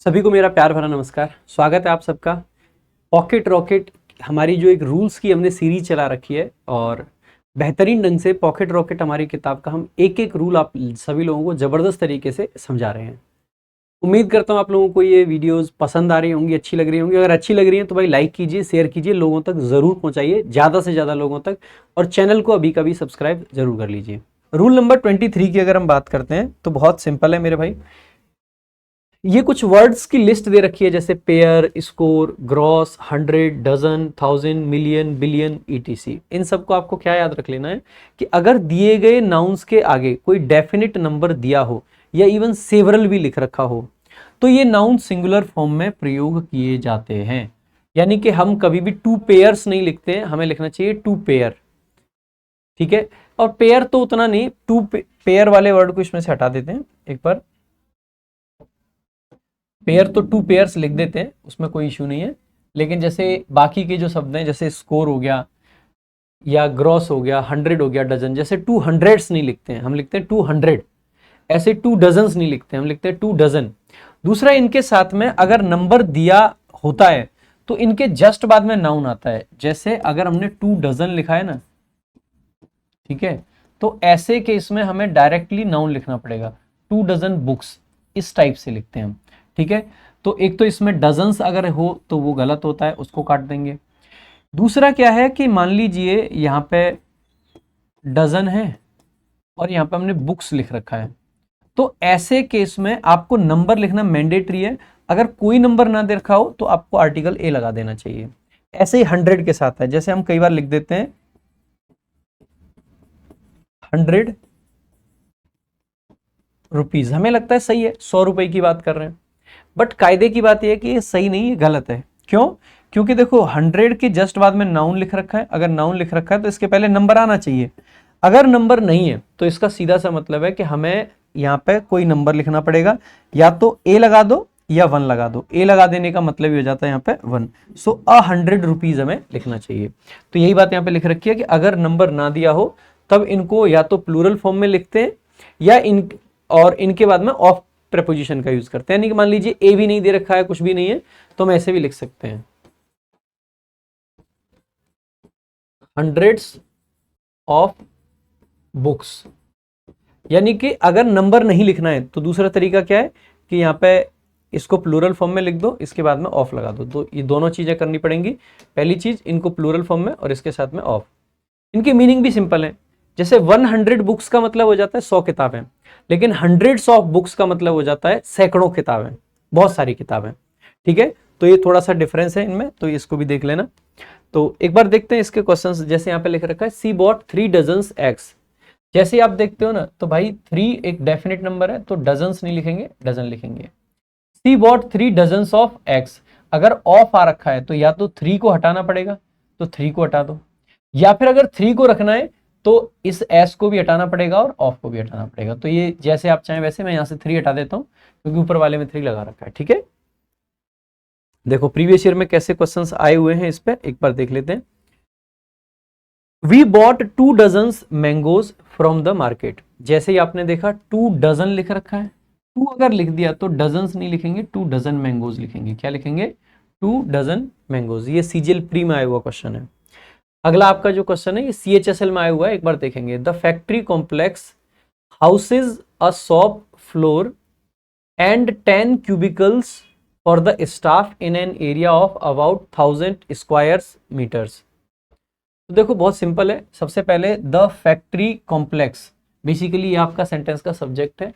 सभी को मेरा प्यार भरा नमस्कार। स्वागत है आप सबका। पॉकेट रॉकेट हमारी जो एक रूल्स की हमने सीरीज चला रखी है और बेहतरीन ढंग से पॉकेट रॉकेट हमारी किताब का हम एक एक रूल आप सभी लोगों को ज़बरदस्त तरीके से समझा रहे हैं। उम्मीद करता हूँ आप लोगों को ये वीडियोस पसंद आ रही होंगी, अच्छी लग रही होंगी। अगर अच्छी लग रही है तो भाई लाइक कीजिए, शेयर कीजिए, लोगों तक ज़रूर पहुँचाइए, ज़्यादा से ज़्यादा लोगों तक, और चैनल को अभी कभी सब्सक्राइब जरूर कर लीजिए। रूल नंबर 23 की अगर हम बात करते हैं तो बहुत सिंपल है मेरे भाई। ये कुछ वर्ड्स की लिस्ट दे रखी है, जैसे pair, score, gross, 100, dozen, 1000, million, billion, ETC. इन सबको आपको क्या याद रख लेना है कि अगर दिए गए नाउन्स के आगे कोई डेफिनेट नंबर दिया हो या इवन सेवरल भी लिख रखा हो तो ये नाउन सिंगुलर फॉर्म में प्रयोग किए जाते हैं। यानी कि हम कभी भी टू पेयर्स नहीं लिखते हैं, हमें लिखना चाहिए टू पेयर। ठीक है, और पेयर तो उतना नहीं, टू पेयर वाले वर्ड को इसमें से हटा देते हैं एक बार। पेयर तो टू पेयर्स लिख देते हैं, उसमें कोई इशू नहीं है। लेकिन जैसे बाकी के जो शब्द हैं, जैसे स्कोर हो गया या ग्रॉस हो गया, 100 हो गया, डजन, जैसे 200 नहीं लिखते हैं, हम लिखते हैं 200। ऐसे 2 डजन्स नहीं लिखते, हम लिखते हैं 2 डजन। दूसरा, इनके साथ में अगर नंबर दिया होता है तो इनके जस्ट बाद में नाउन आता है। जैसे अगर हमने 2 डजन लिखा है ना, ठीक है, तो ऐसे केस में हमें डायरेक्टली नाउन लिखना पड़ेगा। 2 डजन बुक्स, इस टाइप से लिखते हैं हम। ठीक है, तो एक तो इसमें डजन्स अगर हो तो वो गलत होता है, उसको काट देंगे। दूसरा क्या है कि मान लीजिए यहाँ पे डजन है और यहाँ पे हमने बुक्स लिख रखा है, तो ऐसे केस में आपको नंबर लिखना मैंडेटरी है। अगर कोई नंबर ना दे रखा हो तो आपको आर्टिकल ए लगा देना चाहिए। ऐसे ही 100 के साथ है, जैसे हम कई बार लिख देते हैं 100 रुपीज, हमें लगता है सही है, 100 रुपए की बात कर रहे हैं, बट कायदे की बात यह है कि ये सही नहीं है, गलत है। क्यों? क्योंकि देखो 100 के जस्ट बाद में नाउन लिख रखा है। अगर नाउन लिख रखा है तो इसके पहले नंबर आना चाहिए। अगर नंबर नहीं है तो इसका सीधा सा मतलब है कि हमें यहाँ पे कोई नंबर लिखना पड़ेगा। या तो ए लगा दो या 1 लगा दो। ए लगा देने का मतलब ही हो जाता है यहाँ पे 1। सो 100 रुपीज हमें लिखना चाहिए। तो यही बात यहाँ पे लिख रखी है कि अगर नंबर ना दिया हो तब इनको या तो प्लूरल फॉर्म में लिखते हैं या इनके बाद में ऑफ प्रेपोजिशन का यूज करते हैं। यानी कि मान लीजिए ए भी नहीं दे रखा है, कुछ भी नहीं है, तो हम ऐसे भी लिख सकते हैं हंड्रेड्स ऑफ बुक्स। यानी कि अगर नंबर नहीं लिखना है तो दूसरा तरीका क्या है कि यहाँ पे इसको प्लूरल फॉर्म में लिख दो, इसके बाद में ऑफ लगा दो। तो ये दोनों चीजें करनी पड़ेंगी। पहली चीज, इनको प्लूरल फॉर्म में और इसके साथ में ऑफ। इनकी मीनिंग भी सिंपल है। जैसे 100 बुक्स का मतलब हो जाता है 100 किताबें, लेकिन हंड्रेड्स ऑफ बुक्स का मतलब हो जाता है सैकड़ों किताबें, बहुत सारी किताबें। ठीक है, तो ये थोड़ा सा डिफरेंस है इनमें, तो इसको भी देख लेना। तो एक बार देखते हैं इसके क्वेश्चंस। जैसे यहाँ पे लिख रखा है सी बॉट 3 डजन्स एग्स। जैसे आप देखते हो ना, तो भाई 3 एक डेफिनेट नंबर है, तो डजन्स नहीं लिखेंगे, डजन लिखेंगे। सी बॉट 3 डजन्स ऑफ एग्स, अगर ऑफ आ रखा है तो या तो 3 को हटाना पड़ेगा, तो 3 को हटा दो, या फिर अगर 3 को रखना है तो इस एस को भी हटाना पड़ेगा और ऑफ को भी हटाना पड़ेगा। तो ये जैसे आप चाहें वैसे, मैं यहां से 3 हटा देता हूं क्योंकि ऊपर वाले में 3 लगा रखा है। ठीक है, देखो प्रीवियस ईयर में कैसे क्वेश्चंस आए हुए हैं, इस पे एक बार देख लेते हैं। We bought 2 dozens mangoes from the market. जैसे ही आपने देखा 2 डजन लिख रखा है, 2 अगर लिख दिया तो डजन्स नहीं लिखेंगे, 2 डजन मैंगोज लिखेंगे। क्या लिखेंगे? 2 डजन मैंगोज। ये सीजीएल प्री में आया हुआ क्वेश्चन है। अगला आपका जो क्वेश्चन है ये सीएचएसएल में आया हुआ है, एक बार देखेंगे। The factory complex houses a shop floor and 10 cubicles for the staff in an area of about 1000 square metres. तो देखो बहुत सिंपल है। सबसे पहले द फैक्ट्री कॉम्प्लेक्स, बेसिकली ये आपका सेंटेंस का सब्जेक्ट है।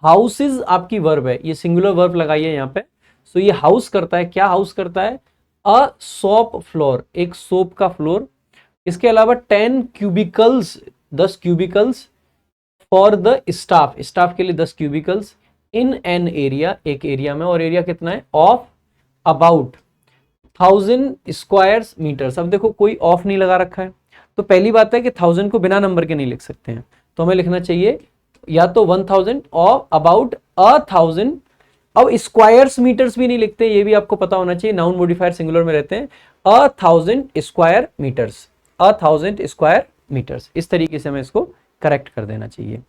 हाउसेज आपकी वर्ब है, ये सिंगुलर वर्ब लगाइए यहाँ पे। सो ये हाउस करता है, क्या हाउस करता है? अ शॉप फ्लोर, एक शॉप का फ्लोर। इसके अलावा 10 cubicles, 10 cubicles for the staff, staff के लिए 10 क्यूबिकल्स इन एन एरिया, एक एरिया में, और एरिया कितना है? Of about 1000 square metres. अब देखो कोई ऑफ नहीं लगा रखा है, तो पहली बात है कि 1000 को बिना नंबर के नहीं लिख सकते हैं, तो हमें लिखना चाहिए या तो 1000 और अबाउट 1000। अब स्क्वायर्स मीटर्स भी नहीं लिखते, ये भी आपको पता होना चाहिए, नाउन मॉडिफायर सिंगुलर में रहते हैं। 1000 स्क्वायर मीटर्स, 1000 स्क्वायर मीटर्स, इस तरीके से हमें इसको करेक्ट कर देना चाहिए।